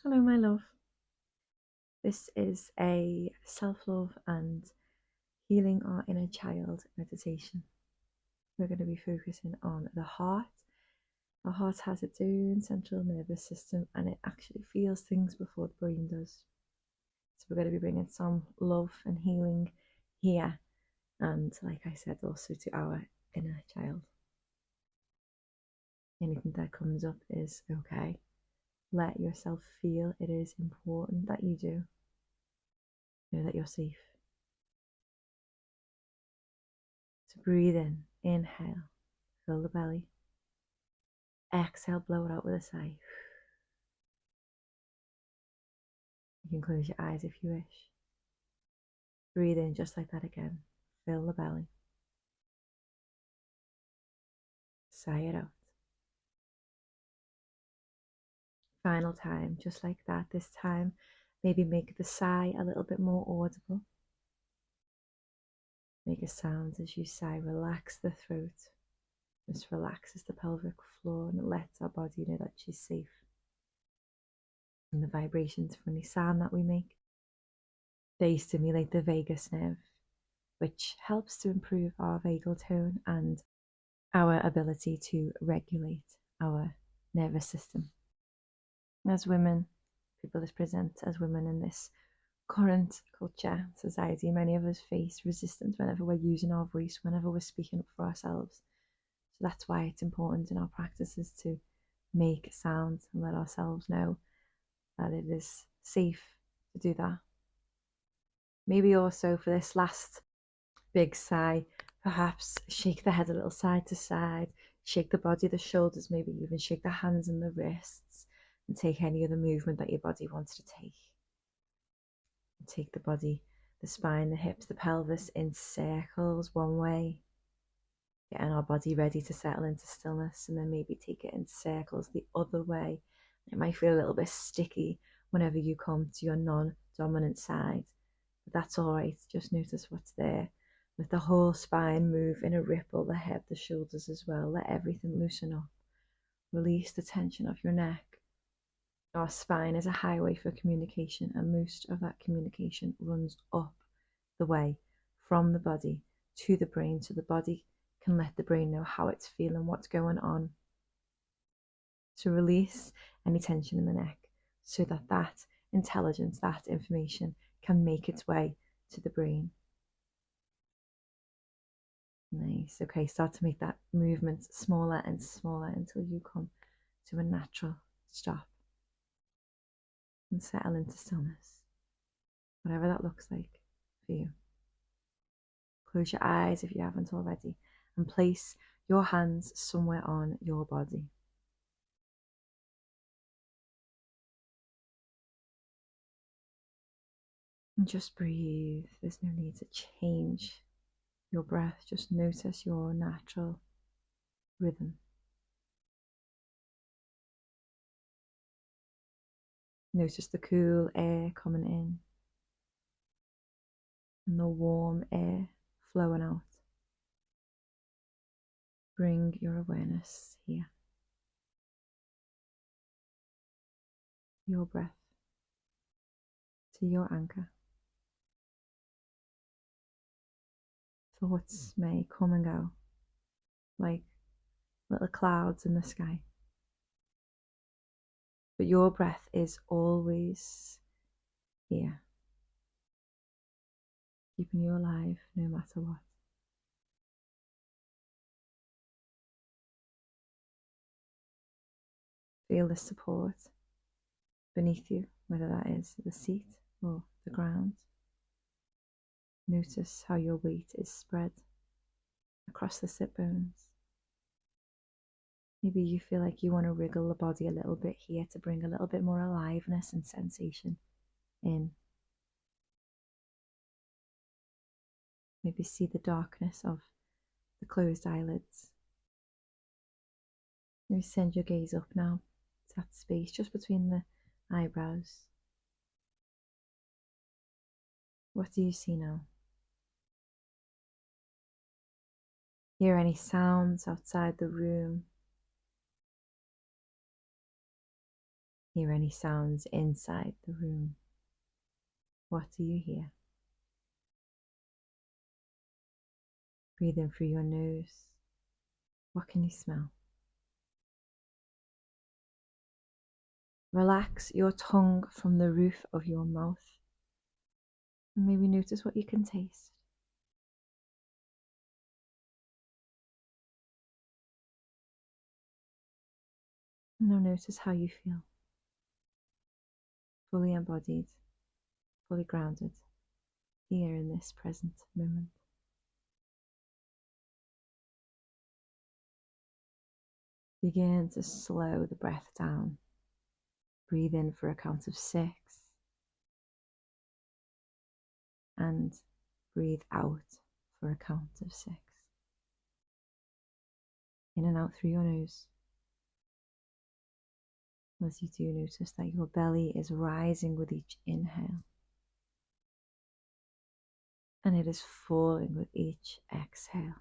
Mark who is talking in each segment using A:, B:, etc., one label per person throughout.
A: Hello, my love. This is a self-love and healing our inner child meditation. We're going to be focusing on the heart. Our heart has its own central nervous system and it actually feels things before the brain does. So we're going to be bringing some love and healing here, and like I said, also to our inner child. Anything that comes up is okay. Let yourself feel it is important that you do. Know that you're safe. So breathe in, inhale, fill the belly. Exhale, blow it out with a sigh. You can close your eyes if you wish. Breathe in just like that again. Fill the belly. Sigh it out. Final time, just like that. This time, maybe make the sigh a little bit more audible. Make a sound as you sigh. Relax the throat. Just relaxes the pelvic floor and it lets our body know that she's safe. And the vibrations from the sound that we make, they stimulate the vagus nerve, which helps to improve our vagal tone and our ability to regulate our nervous system. As women, people that present as women in this current culture, society, many of us face resistance whenever we're using our voice, whenever we're speaking up for ourselves. So that's why it's important in our practices to make sounds and let ourselves know that it is safe to do that. Maybe also for this last big sigh, perhaps shake the head a little side to side, shake the body, the shoulders, maybe even shake the hands and the wrists, and take any other movement that your body wants to take. Take the body, the spine, the hips, the pelvis in circles one way, getting our body ready to settle into stillness, and then maybe take it in circles the other way. It might feel a little bit sticky whenever you come to your non-dominant side, but that's all right. Just notice what's there. Let the whole spine move in a ripple, the head, the shoulders as well. Let everything loosen up. Release the tension of your neck. Our spine is a highway for communication, and most of that communication runs up the way from the body to the brain, so the body can let the brain know how it's feeling, what's going on. So release any tension in the neck so that that intelligence, that information can make its way to the brain. Nice. Okay, start to make that movement smaller and smaller until you come to a natural stop and settle into stillness, whatever that looks like for you. Close your eyes if you haven't already and place your hands somewhere on your body. And just breathe. There's no need to change your breath. Just notice your natural rhythm. Notice the cool air coming in and the warm air flowing out. Bring your awareness here. Your breath to your anchor. Thoughts may come and go like little clouds in the sky, but your breath is always here, keeping you alive no matter what. Feel the support beneath you, whether that is the seat or the ground. Notice how your weight is spread across the sit bones. Maybe you feel like you want to wriggle the body a little bit here to bring a little bit more aliveness and sensation in. Maybe see the darkness of the closed eyelids. Maybe send your gaze up now to that space just between the eyebrows. What do you see now? Hear any sounds outside the room? Hear any sounds inside the room. What do you hear? Breathe in through your nose. What can you smell? Relax your tongue from the roof of your mouth. And maybe notice what you can taste. And now notice how you feel. Fully embodied, fully grounded, here in this present moment. Begin to slow the breath down. Breathe in for a count of 6. And breathe out for a count of 6. In and out through your nose. As you do, notice that your belly is rising with each inhale. And it is falling with each exhale.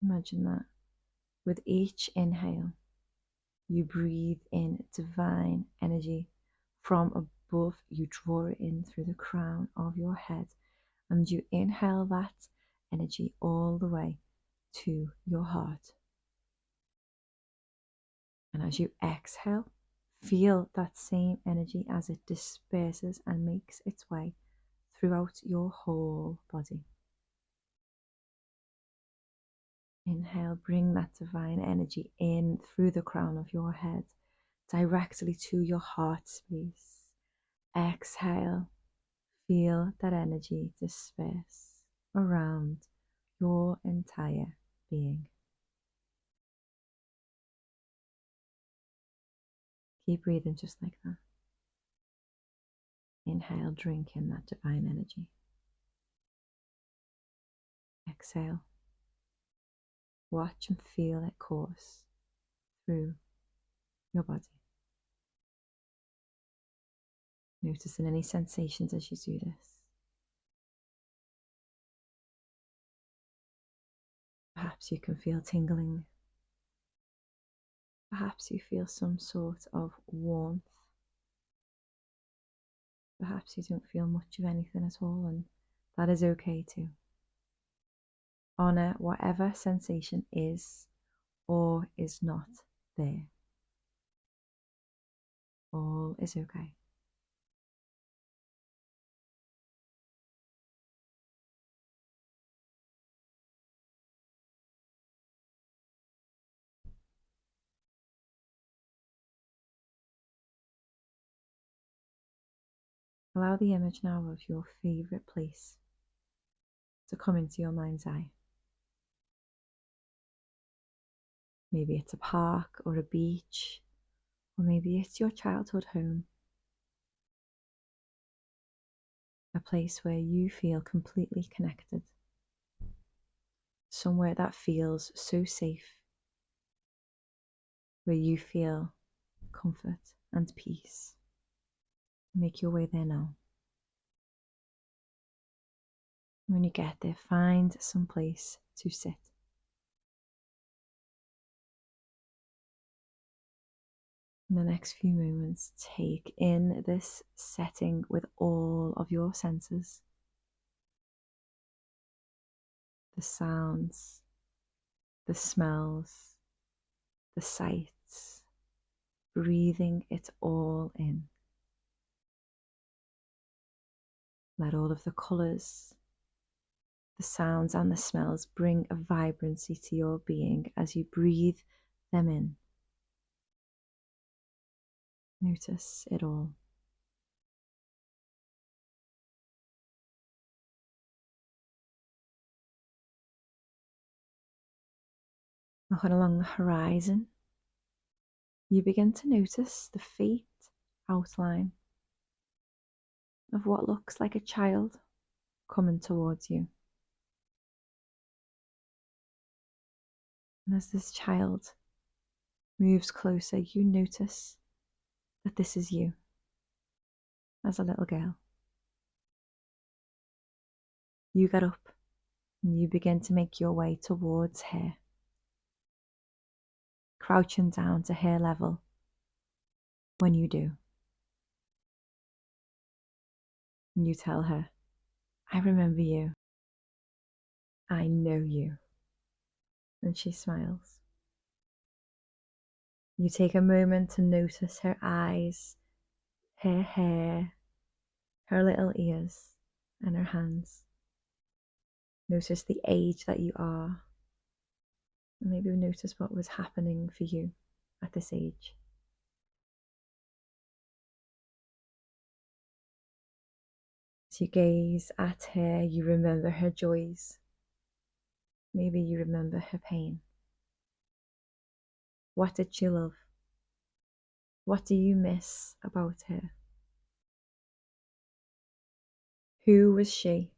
A: Imagine that with each inhale, you breathe in divine energy from above. You draw it in through the crown of your head, and you inhale that energy all the way to your heart. And as you exhale, feel that same energy as it disperses and makes its way throughout your whole body. Inhale, bring that divine energy in through the crown of your head, directly to your heart space. Exhale, feel that energy disperse around your entire being. Keep breathing just like that. Inhale, drink in that divine energy. Exhale, watch and feel it course through your body. Noticing any sensations as you do this. Perhaps you can feel tingling. Perhaps you feel some sort of warmth. Perhaps you don't feel much of anything at all, and that is okay too. Honor whatever sensation is or is not there. All is okay. Allow the image now of your favorite place to come into your mind's eye. Maybe it's a park or a beach, or maybe it's your childhood home. A place where you feel completely connected. Somewhere that feels so safe, where you feel comfort and peace. Make your way there now. When you get there, find some place to sit. In the next few moments, take in this setting with all of your senses. The sounds, the smells, the sights, breathing it all in. Let all of the colours, the sounds and the smells bring a vibrancy to your being as you breathe them in. Notice it all. Looking along the horizon, you begin to notice the faint outline of what looks like a child coming towards you. And as this child moves closer, you notice that this is you as a little girl. You get up and you begin to make your way towards her, crouching down to her level. When you do, you tell her, I remember you. I know you. And she smiles. You take a moment to notice her eyes, her hair, her little ears, and her hands. Notice the age that you are, and maybe notice what was happening for you at this age. As you gaze at her, you remember her joys. Maybe you remember her pain. What did she love? What do you miss about her? Who was she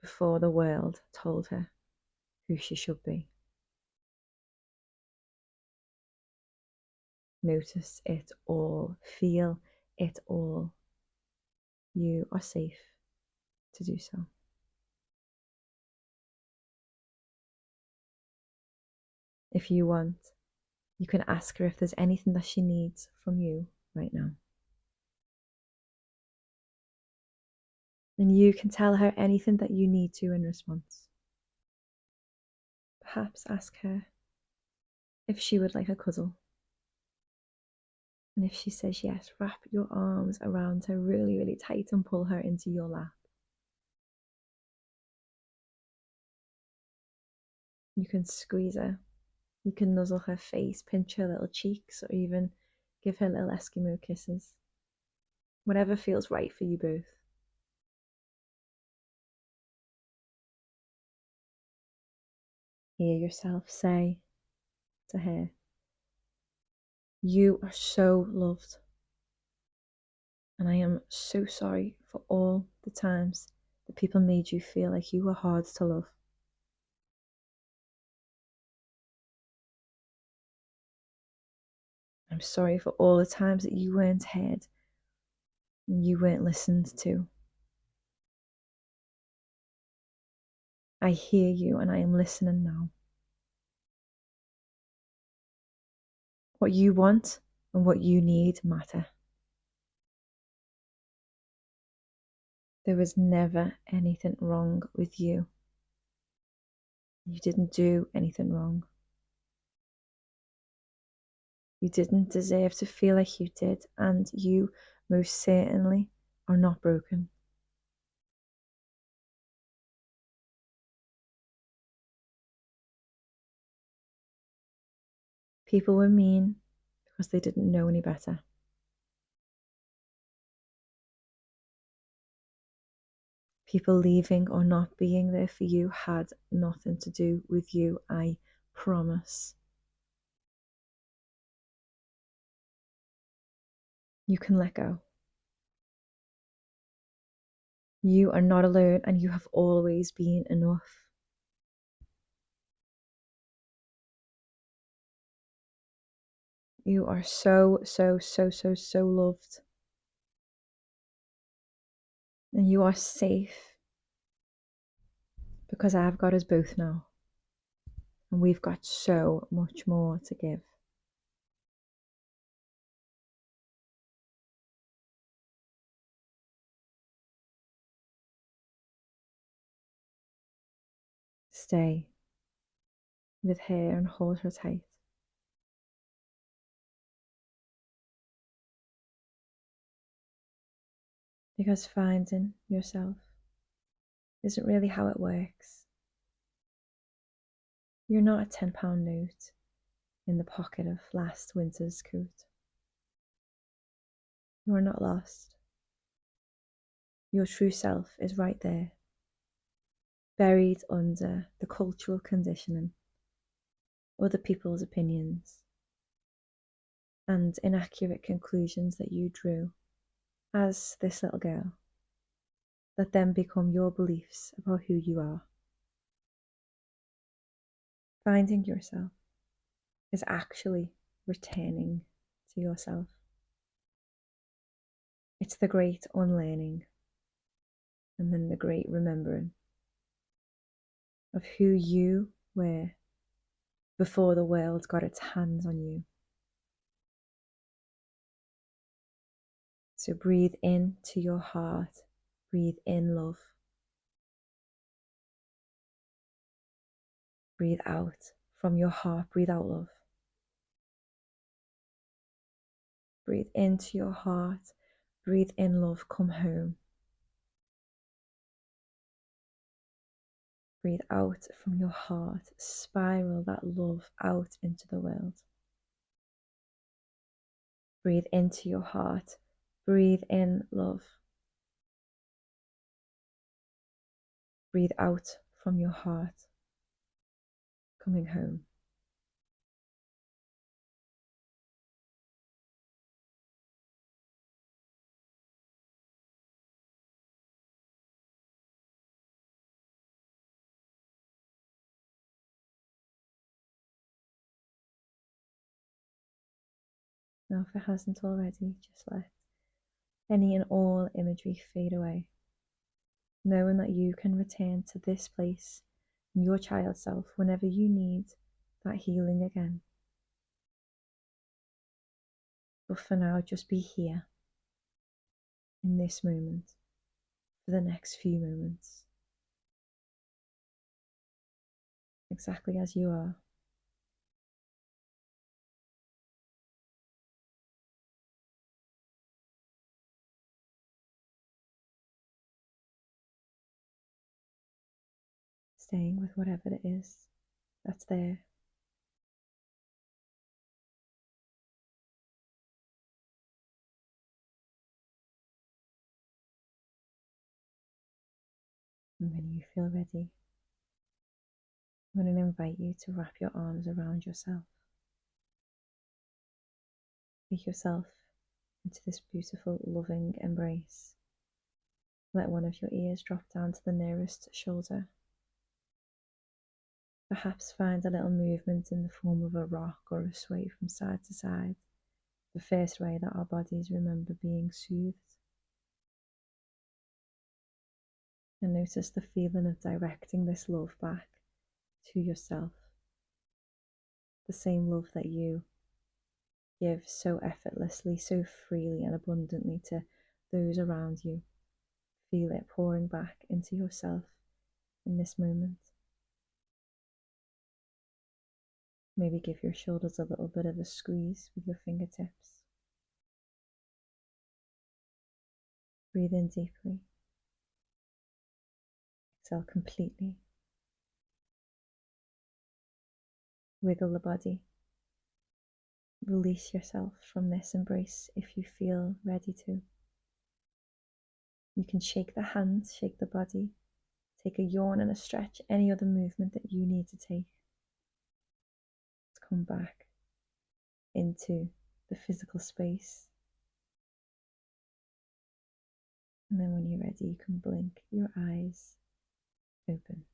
A: before the world told her who she should be? Notice it all, feel it all. You are safe to do so. If you want, you can ask her if there's anything that she needs from you right now. And you can tell her anything that you need to in response. Perhaps ask her if she would like a cuddle. And if she says yes, wrap your arms around her really, really tight and pull her into your lap. You can squeeze her. You can nuzzle her face, pinch her little cheeks, or even give her little Eskimo kisses. Whatever feels right for you both. Hear yourself say to her, you are so loved. And I am so sorry for all the times that people made you feel like you were hard to love. I'm sorry for all the times that you weren't heard and you weren't listened to. I hear you and I am listening now. What you want and what you need matter. There was never anything wrong with you. You didn't do anything wrong. You didn't deserve to feel like you did, and you most certainly are not broken. People were mean because they didn't know any better. People leaving or not being there for you had nothing to do with you, I promise. You can let go. You are not alone and you have always been enough. You are so loved. And you are safe because I've got us both now. And we've got so much more to give. Stay with her and hold her tight. Because finding yourself isn't really how it works. You're not a £10 note in the pocket of last winter's coat. You are not lost. Your true self is right there, buried under the cultural conditioning, other people's opinions, and inaccurate conclusions that you drew as this little girl, that then become your beliefs about who you are. Finding yourself is actually returning to yourself. It's the great unlearning, And then the great remembering of who you were before the world got its hands on you. So breathe into your heart, breathe in love. Breathe out from your heart, breathe out love. Breathe into your heart, breathe in love, come home. Breathe out from your heart, spiral that love out into the world. Breathe into your heart, breathe in love. Breathe out from your heart, coming home. Now, if it hasn't already, just let any and all imagery fade away, knowing that you can return to this place in your child self whenever you need that healing again. But for now, just be here in this moment for the next few moments, exactly as you are. Staying with whatever it is that's there. And when you feel ready, I'm going to invite you to wrap your arms around yourself. Take yourself into this beautiful, loving embrace. Let one of your ears drop down to the nearest shoulder. Perhaps find a little movement in the form of a rock or a sway from side to side, the first way that our bodies remember being soothed. And notice the feeling of directing this love back to yourself. The same love that you give so effortlessly, so freely and abundantly to those around you. Feel it pouring back into yourself in this moment. Maybe give your shoulders a little bit of a squeeze with your fingertips. Breathe in deeply. Exhale completely. Wiggle the body. Release yourself from this embrace if you feel ready to. You can shake the hands, shake the body, take a yawn and a stretch, any other movement that you need to take. Let's come back into the physical space. And then when you're ready, you can blink your eyes open.